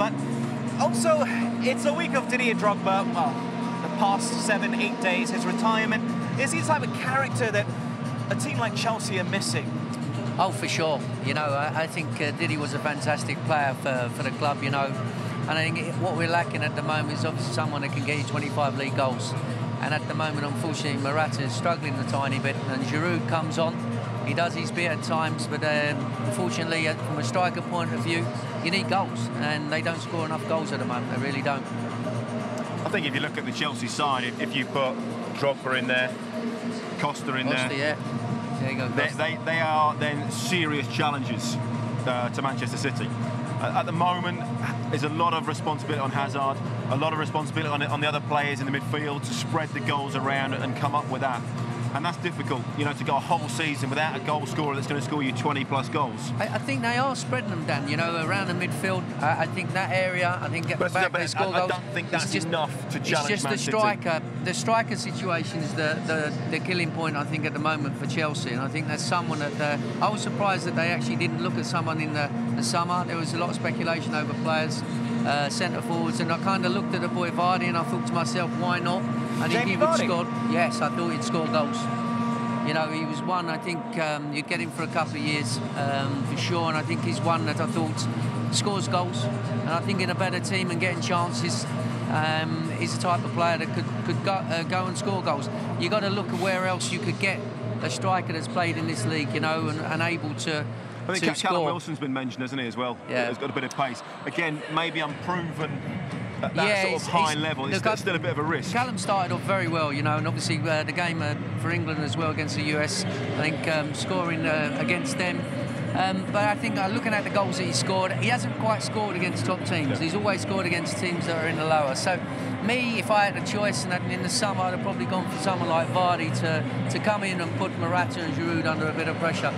But also, it's a week of Didier Drogba. Well, the past 7-8 days, his retirement. Is he the type of character that a team like Chelsea are missing? Oh, for sure. You know, I think Didier was a fantastic player for the club, you know. And I think what we're lacking at the moment is obviously someone that can get you 25 league goals. And at the moment, unfortunately, Morata is struggling a tiny bit. And Giroud comes on. He does his bit at times, but unfortunately, from a striker point of view, you need goals. And they don't score enough goals at the moment. They really don't. I think if you look at the Chelsea side, if you put Drogba in there, Costa in there, yeah. There you go, they are then serious challenges to Manchester City. At the moment, there's a lot of responsibility on Hazard, a lot of responsibility on the other players in the midfield to spread the goals around and come up with that. And that's difficult, you know, to go a whole season without a goal scorer that's going to score you 20-plus goals. I think they are spreading them, Dan, you know, around the midfield. I think that area, I think at the back they score goals. I don't think that's just enough to challenge It's just Man the City. striker. The striker situation is the killing point, I think, at the moment for Chelsea. And I think that's someone that... I was surprised that they actually didn't look at someone in the summer. There was a lot of speculation over players, centre-forwards, and I kind of looked at the boy Vardy and I thought to myself, why not? And he would score. Yes, I thought he'd score goals. You know, he was one, I think, you'd get him for a couple of years, for sure, and I think he's one that I thought scores goals. And I think in a better team and getting chances, he's the type of player that could go and score goals. You've got to look at where else you could get a striker that's played in this league, you know, and able to I think score. Callum Wilson's been mentioned, hasn't he, as well? Yeah. He's got a bit of pace. Again, maybe unproven at that sort of high level. It's still a bit of a risk. Callum started off very well, you know, and obviously the game for England as well against the US, I think scoring against them. But I think looking at the goals that he scored, he hasn't quite scored against top teams. Yeah. He's always scored against teams that are in the lower. So me, if I had a choice, and in the summer, I'd have probably gone for someone like Vardy to come in and put Morata and Giroud under a bit of pressure.